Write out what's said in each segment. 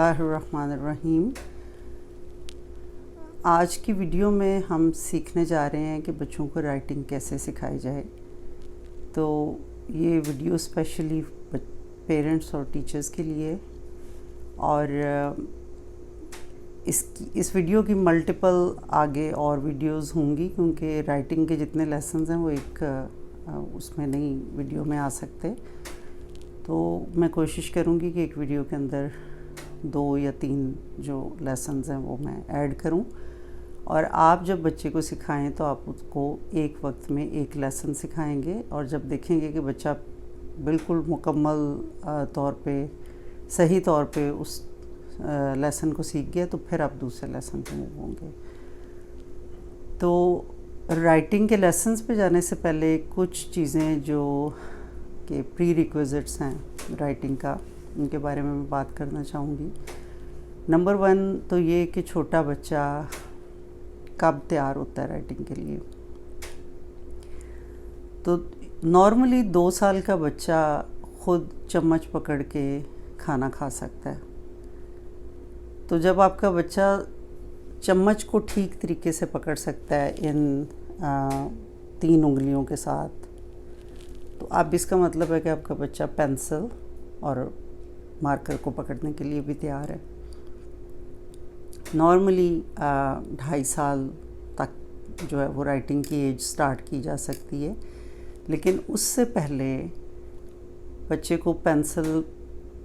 बिस्मिल्लाहिर्रहमानिर्रहीम। आज की वीडियो में हम सीखने जा रहे हैं कि बच्चों को राइटिंग कैसे सिखाई जाए। तो ये वीडियो स्पेशली पेरेंट्स और टीचर्स के लिए, और इस वीडियो की मल्टीपल आगे और वीडियोस होंगी, क्योंकि राइटिंग के जितने लेसन्स हैं वो एक उसमें नहीं वीडियो में आ सकते। तो मैं कोशिश करूँगी कि एक वीडियो के अंदर 2 या 3 जो लेसन्स हैं वो मैं ऐड करूं, और आप जब बच्चे को सिखाएं तो आप उसको एक वक्त में एक लेसन सिखाएंगे, और जब देखेंगे कि बच्चा बिल्कुल मुकम्मल तौर पे सही तौर पे उस लेसन को सीख गया तो फिर आप दूसरे लेसन पे मूव होंगे। तो राइटिंग के लेसन्स पे जाने से पहले कुछ चीज़ें जो कि प्री रिक्विजिट्स हैं राइटिंग का, उनके बारे में मैं बात करना चाहूँगी। नंबर 1 तो ये कि छोटा बच्चा कब तैयार होता है राइटिंग के लिए। तो नॉर्मली 2 साल का बच्चा खुद चम्मच पकड़ के खाना खा सकता है। तो जब आपका बच्चा चम्मच को ठीक तरीके से पकड़ सकता है इन 3 उंगलियों के साथ, तो अब इसका मतलब है कि आपका बच्चा पेंसिल और मार्कर को पकड़ने के लिए भी तैयार है। नॉर्मली 2.5 साल तक जो है वो राइटिंग की एज स्टार्ट की जा सकती है, लेकिन उससे पहले बच्चे को पेंसिल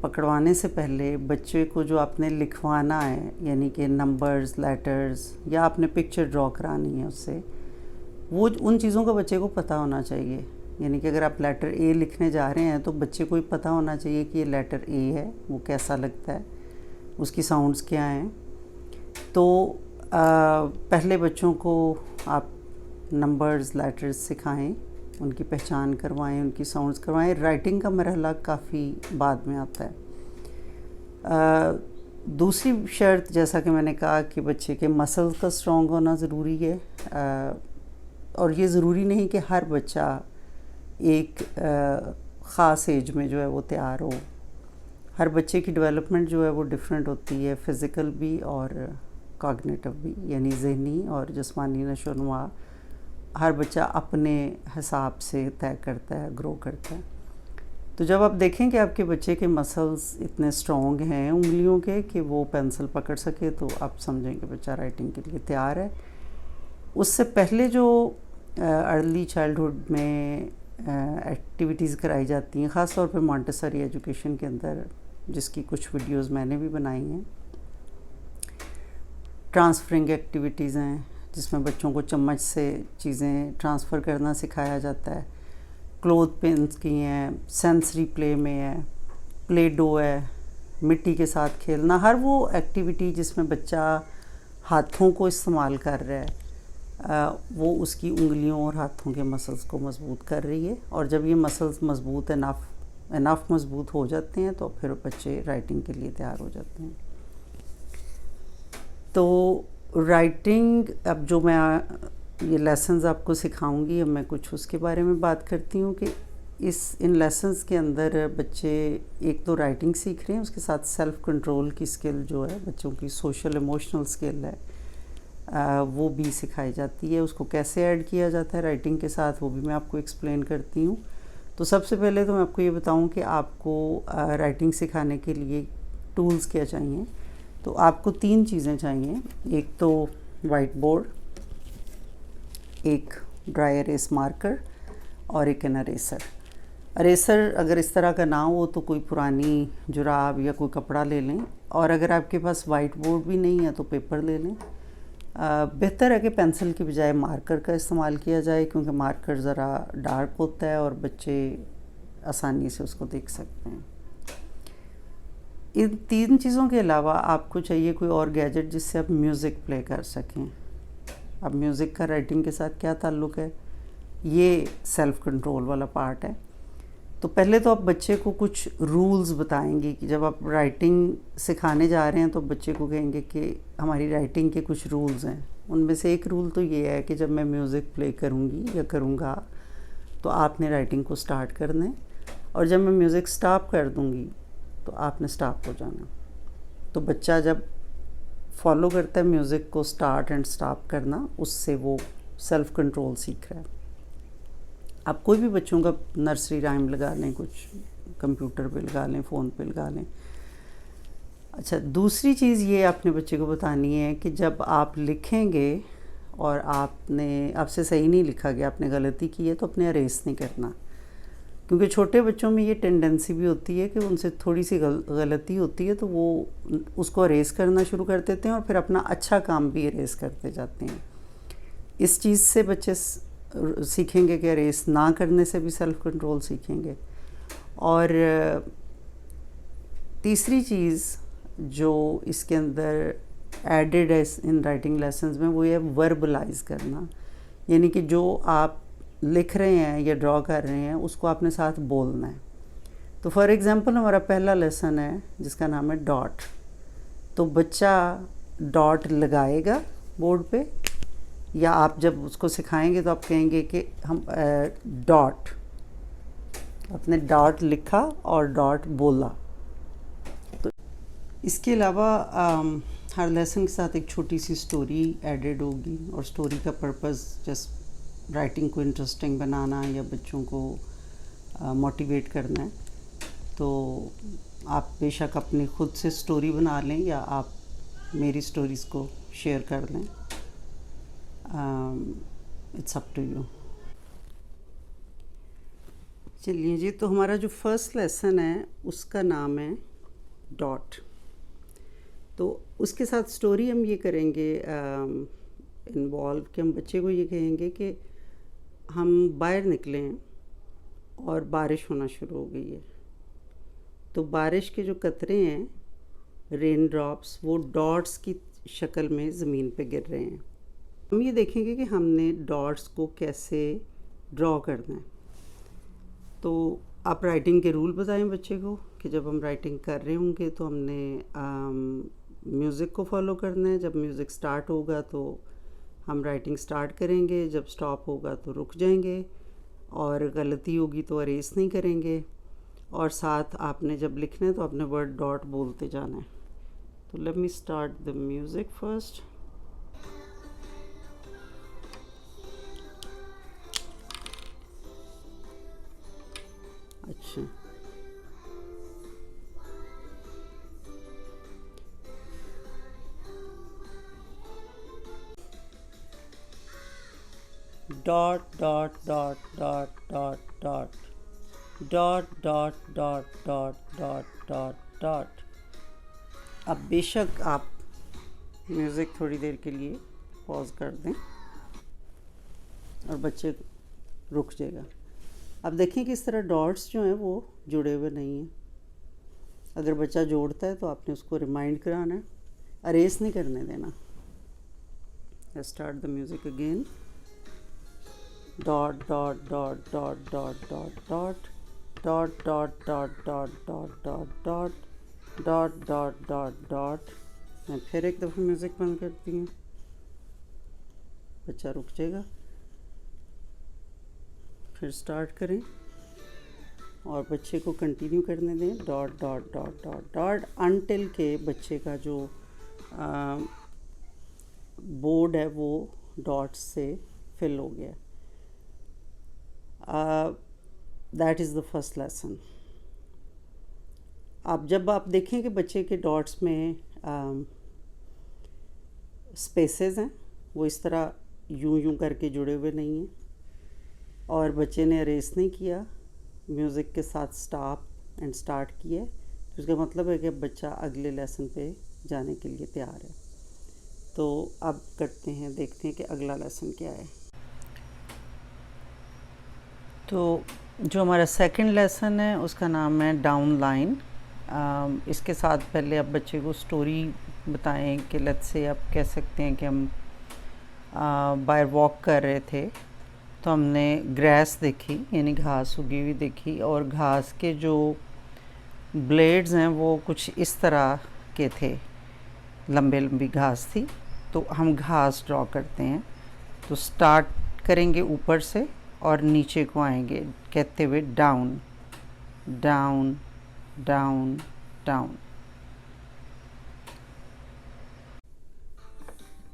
पकड़वाने से पहले बच्चे को जो आपने लिखवाना है, यानी कि नंबर्स, लेटर्स, या आपने पिक्चर ड्रॉ करानी है उससे, वो उन चीज़ों का बच्चे को पता होना चाहिए। यानी कि अगर आप लेटर ए लिखने जा रहे हैं तो बच्चे को ही पता होना चाहिए कि ये लेटर ए है, वो कैसा लगता है, उसकी साउंड्स क्या हैं। तो पहले बच्चों को आप नंबर्स, लेटर्स सिखाएं, उनकी पहचान करवाएं, उनकी साउंड्स करवाएं। राइटिंग का मरहला काफ़ी बाद में आता है। दूसरी शर्त, जैसा कि मैंने कहा, कि बच्चे के मसल्स का स्ट्रॉन्ग होना ज़रूरी है। और ये ज़रूरी नहीं कि हर बच्चा एक ख़ास एज में जो है वो तैयार हो। हर बच्चे की डेवलपमेंट जो है वो डिफरेंट होती है, फ़िज़िकल भी और कॉग्निटिव भी, यानी ज़हनी और जिस्मानी नशोनुमा हर बच्चा अपने हिसाब से तय करता है, ग्रो करता है। तो जब आप देखें कि आपके बच्चे के मसल्स इतने स्ट्रॉन्ग हैं उंगलियों के कि वो पेंसिल पकड़ सके, तो आप समझेंगे बच्चा राइटिंग के लिए तैयार है। उससे पहले जो अर्ली चाइल्डहुड में एक्टिविटीज़ कराई जाती हैं, ख़ास तौर पे मॉन्टेसरी एजुकेशन के अंदर, जिसकी कुछ वीडियोस मैंने भी बनाई हैं। ट्रांसफरिंग एक्टिविटीज़ हैं जिसमें बच्चों को चम्मच से चीज़ें ट्रांसफ़र करना सिखाया जाता है। क्लोथ पेंस की हैं, सेंसरी प्ले में है, प्ले डो है, मिट्टी के साथ खेलना। हर वो एक्टिविटी जिसमें बच्चा हाथों को इस्तेमाल कर रहा है, वो उसकी उंगलियों और हाथों के मसल्स को मज़बूत कर रही है। और जब ये मसल्स मज़बूत इनफ मज़बूत हो जाते हैं तो फिर बच्चे राइटिंग के लिए तैयार हो जाते हैं। तो राइटिंग, अब जो मैं ये लेसन्स आपको सिखाऊंगी, अब मैं कुछ उसके बारे में बात करती हूँ कि इन लेसन्स के अंदर बच्चे एक तो राइटिंग सीख रहे हैं, उसके साथ सेल्फ़ कंट्रोल की स्किल जो है, बच्चों की सोशल इमोशनल स्किल है, वो भी सिखाई जाती है। उसको कैसे ऐड किया जाता है राइटिंग के साथ, वो भी मैं आपको एक्सप्लेन करती हूँ। तो सबसे पहले तो मैं आपको ये बताऊँ कि आपको राइटिंग सिखाने के लिए टूल्स क्या चाहिए। तो आपको 3 चीज़ें चाहिए। एक तो वाइट बोर्ड, एक ड्राई एरेस मार्कर और एक एन अरेसर अगर इस तरह का ना हो तो कोई पुरानी जुराब या कोई कपड़ा ले लें, और अगर आपके पास वाइट बोर्ड भी नहीं है तो पेपर ले लें। बेहतर है कि पेंसिल की बजाय मार्कर का इस्तेमाल किया जाए, क्योंकि मार्कर ज़रा डार्क होता है और बच्चे आसानी से उसको देख सकते हैं। इन 3 चीज़ों के अलावा आपको चाहिए कोई और गैजेट जिससे आप म्यूज़िक प्ले कर सकें। अब म्यूज़िक का राइटिंग के साथ क्या ताल्लुक़ है, ये सेल्फ़ कंट्रोल वाला पार्ट है। तो पहले तो आप बच्चे को कुछ रूल्स बताएंगे कि जब आप राइटिंग सिखाने जा रहे हैं तो बच्चे को कहेंगे कि हमारी राइटिंग के कुछ रूल्स हैं। उनमें से एक रूल तो ये है कि जब मैं म्यूज़िक प्ले करूँगी या करूँगा तो आपने राइटिंग को स्टार्ट करना है, और जब मैं म्यूज़िक स्टॉप कर दूँगी तो आपने स्टॉप हो जाना। तो बच्चा जब फॉलो करता है म्यूज़िक को स्टार्ट एंड स्टॉप करना, उससे वो सेल्फ कंट्रोल सीख रहा है। आप कोई भी बच्चों का नर्सरी राइम लगा लें, कुछ कंप्यूटर पे लगा लें, फ़ोन पे लगा लें। अच्छा, दूसरी चीज़ ये आपने बच्चे को बतानी है कि जब आप लिखेंगे और आपसे सही नहीं लिखा गया, आपने गलती की है, तो अपने अरेस नहीं करना, क्योंकि छोटे बच्चों में ये टेंडेंसी भी होती है कि उनसे थोड़ी सी गलती होती है तो वो उसको अरेस करना शुरू कर देते हैं और फिर अपना अच्छा काम भी अरेस करते जाते हैं। इस चीज़ से बच्चे सीखेंगे कि अरेस ना करने से भी सेल्फ कंट्रोल सीखेंगे। और तीसरी चीज़ जो इसके अंदर एडेड है इन राइटिंग लेसन्स में, वो ये वर्बलाइज करना, यानी कि जो आप लिख रहे हैं या ड्रॉ कर रहे हैं उसको आपने साथ बोलना है। तो फॉर एग्ज़ाम्पल हमारा पहला लेसन है जिसका नाम है डॉट। तो बच्चा डॉट लगाएगा बोर्ड पे, या आप जब उसको सिखाएंगे तो आप कहेंगे कि हम डॉट, आपने डॉट लिखा और डॉट बोला। तो इसके अलावा हर लेसन के साथ एक छोटी सी स्टोरी एडेड होगी, और स्टोरी का पर्पस जस्ट राइटिंग को इंटरेस्टिंग बनाना या बच्चों को मोटिवेट करना है। तो आप बेशक अपनी खुद से स्टोरी बना लें या आप मेरी स्टोरीज़ को शेयर कर लें, इट्स अप टू यू। चलिए जी, तो हमारा जो फर्स्ट लेसन है उसका नाम है डॉट। तो उसके साथ स्टोरी हम ये करेंगे इन्वॉल्व कि हम बच्चे को ये कहेंगे कि हम बाहर निकले हैं और बारिश होना शुरू हो गई है। तो बारिश के जो कतरे हैं, रेन ड्रॉप्स, वो डॉट्स की शक्ल में ज़मीन पे गिर रहे हैं। हम ये देखेंगे कि हमने डॉट्स को कैसे ड्रॉ करना है। तो आप राइटिंग के रूल बताएं बच्चे को कि जब हम राइटिंग कर रहे होंगे तो हमने म्यूज़िक को फॉलो करना है। जब म्यूज़िक स्टार्ट होगा तो हम राइटिंग स्टार्ट करेंगे, जब स्टॉप होगा तो रुक जाएंगे, और गलती होगी तो अरेस नहीं करेंगे। और साथ आपने जब लिखना है तो आपने वर्ड डॉट बोलते जाना है। तो let me start the music first. अच्छा, dot dot dot dot dot dot dot dot dot dot dot dot dot. अब बेशक आप म्यूज़िक थोड़ी देर के लिए पॉज कर दें और बच्चे रुक जाएगा। अब देखें कि इस तरह डॉट्स जो हैं वो जुड़े हुए नहीं हैं। अगर बच्चा जोड़ता है तो आपने उसको रिमाइंड कराना है, अरेस नहीं करने देना। Start the music again. Dot dot dot dot dot dot dot dot dot dot dot dot dot dot dot dot dot dot. मैं फिर एक दफ़ा म्यूज़िक बंद करती हूँ, बच्चा रुक जाएगा, फिर स्टार्ट करें और बच्चे को कंटिन्यू करने दें। Dot dot dot dot dot until के बच्चे का जो बोर्ड है वो डॉट्स से फिल हो गया। That is the first lesson. अब जब आप देखें कि बच्चे के डॉट्स में स्पेसेस हैं, वो इस तरह यूं करके जुड़े हुए नहीं हैं, और बच्चे ने अरेस नहीं किया, म्यूज़िक के साथ स्टॉप एंड स्टार्ट किया, तो इसका मतलब है कि बच्चा अगले लेसन पे जाने के लिए तैयार है। तो अब करते हैं, देखते हैं कि अगला लेसन क्या है। तो जो हमारा सेकंड लेसन है उसका नाम है डाउन लाइन। इसके साथ पहले आप बच्चे को स्टोरी बताएं कि लेट्स से आप कह सकते हैं कि हम बाहर वॉक कर रहे थे तो हमने ग्रास देखी, यानी घास उगी हुई देखी, और घास के जो ब्लेड्स हैं वो कुछ इस तरह के थे, लंबी लंबी घास थी। तो हम घास ड्रॉ करते हैं, तो स्टार्ट करेंगे ऊपर से और नीचे को आएंगे कहते हुए डाउन डाउन डाउन डाउन।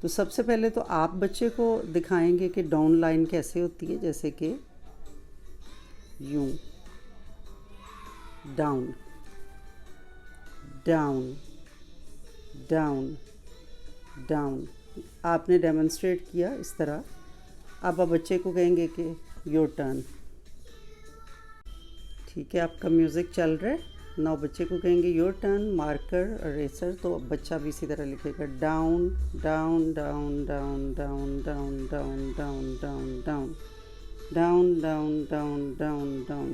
तो सबसे पहले तो आप बच्चे को दिखाएंगे कि डाउन लाइन कैसे होती है, जैसे कि यूं, डाउन डाउन डाउन डाउन। आपने डेमोन्स्ट्रेट किया इस तरह। अब आप बच्चे को कहेंगे कि योर टर्न। ठीक है, आपका म्यूज़िक चल रहा है। नाउ बच्चे को कहेंगे योर टर्न, मार्कर इरेजर, तो अब बच्चा भी इसी तरह लिखेगा down down down down down down down down down down down down down down down.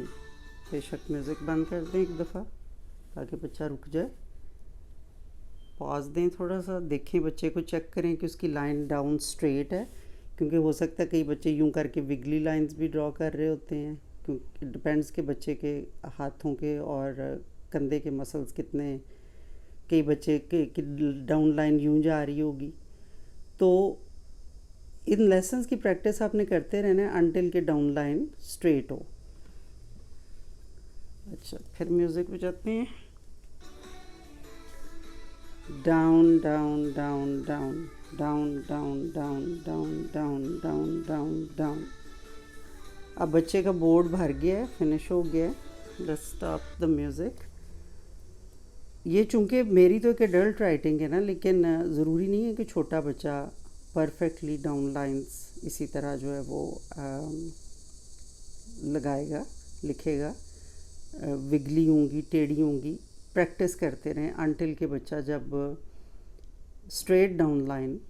बेशक म्यूज़िक बंद कर दें एक दफ़ा ताकि बच्चा रुक जाए। पॉज दें थोड़ा सा, देखें बच्चे को, चेक करें कि उसकी लाइन डाउन स्ट्रेट है, क्योंकि हो सकता है कई बच्चे यूं करके विगली लाइंस भी ड्रॉ कर रहे होते हैं, क्योंकि डिपेंड्स के बच्चे के हाथों के और कंधे के मसल्स कितने। कई बच्चे के डाउन लाइन यूं जा रही होगी। तो इन लेसन्स की प्रैक्टिस आपने करते रहना है अनटिल के डाउन लाइन स्ट्रेट हो। अच्छा, फिर म्यूज़िक बजाते हैं। Down down down down down down down down down down down down. अब बच्चे का बोर्ड भर गया है, फिनिश हो गया है। Let's stop the music. ये चूँकि मेरी तो एक एडल्ट राइटिंग है ना, लेकिन ज़रूरी नहीं है कि छोटा बच्चा परफेक्टली डाउन लाइंस इसी तरह जो है वो लगाएगा, लिखेगा। विगली होंगी, टेढ़ी होंगी। प्रैक्टिस करते रहें अनटिल के बच्चा जब स्ट्रेट डाउन लाइन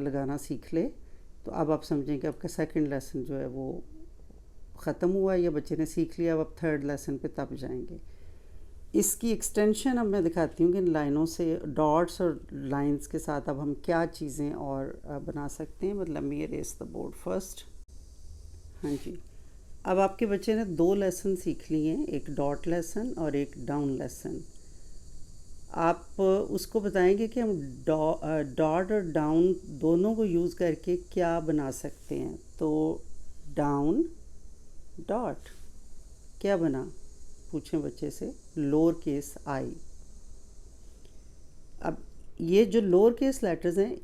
लगाना सीख ले। तो अब आप समझें कि आपका सेकंड लेसन जो है वो ख़त्म हुआ, या बच्चे ने सीख लिया। अब आप थर्ड लेसन पे तब जाएंगे। इसकी एक्सटेंशन अब मैं दिखाती हूँ कि लाइनों से, डॉट्स और लाइंस के साथ अब हम क्या चीज़ें और बना सकते हैं। मतलब me erase the board first. हाँ जी, अब आपके बच्चे ने 2 लेसन सीख लिए हैं, एक डॉट लेसन और एक डाउन लेसन। आप उसको बताएंगे कि हम डॉट और डाउन दोनों को यूज़ करके क्या बना सकते हैं। तो डाउन डॉट क्या बना, पूछें बच्चे से, लोअर केस आई। अब ये जो लोअर केस लेटर्स हैं,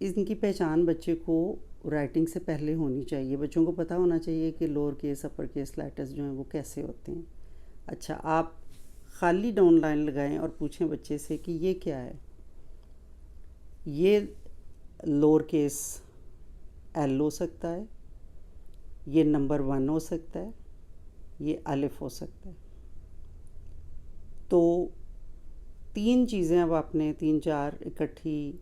इनकी पहचान बच्चे को राइटिंग से पहले होनी चाहिए। बच्चों को पता होना चाहिए कि lower case upper case letters जो हैं वो कैसे होते हैं। अच्छा, आप खाली डाउन लाइन लगाएं और पूछें बच्चे से कि ये क्या है। ये लोअर केस एल हो सकता है, ये नंबर 1 हो सकता है, ये अलिफ हो सकता है। तो 3 चीज़ें अब आपने 3-4 इकट्ठी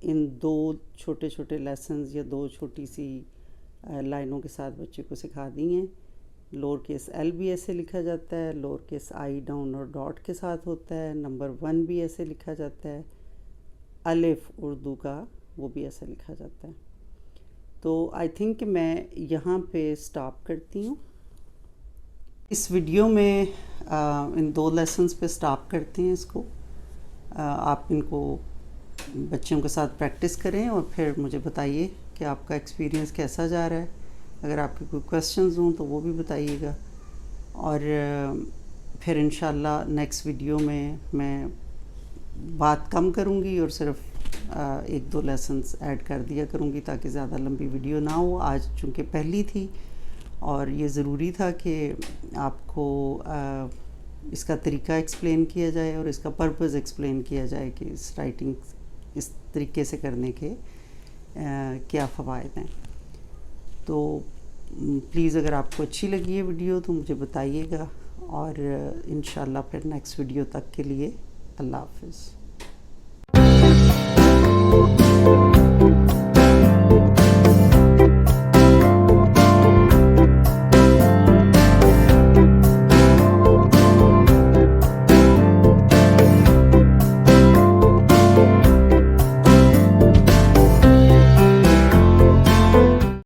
इन 2 छोटे छोटे लेसन्स या 2 छोटी सी लाइनों के साथ बच्चे को सिखा दी हैं। लोअर केस एल भी ऐसे लिखा जाता है, लोअर केस आई डाउन और डॉट के साथ होता है, नंबर 1 भी ऐसे लिखा जाता है, अलिफ उर्दू का वो भी ऐसे लिखा जाता है। तो आई थिंक मैं यहाँ पे स्टॉप करती हूँ। इस वीडियो में इन 2 लेसन्स पे स्टॉप करते हैं इसको। आप इनको बच्चों के साथ प्रैक्टिस करें और फिर मुझे बताइए कि आपका एक्सपीरियंस कैसा जा रहा है। अगर आपके कोई क्वेश्चंस हों तो वो भी बताइएगा। और फिर इंशाल्लाह नेक्स्ट वीडियो में मैं बात कम करूँगी और सिर्फ 1-2 लेसन्स ऐड कर दिया करूँगी ताकि ज़्यादा लंबी वीडियो ना हो। आज चूँकि पहली थी और ये ज़रूरी था कि आपको इसका तरीका एक्सप्लेन किया जाए और इसका पर्पस एक्सप्लेन किया जाए कि इस राइटिंग इस तरीके से करने के क्या फ़वाइद हैं। तो प्लीज़ अगर आपको अच्छी लगी है वीडियो तो मुझे बताइएगा, और इंशाल्लाह फिर नेक्स्ट वीडियो तक के लिए अल्लाह हाफ़िज़।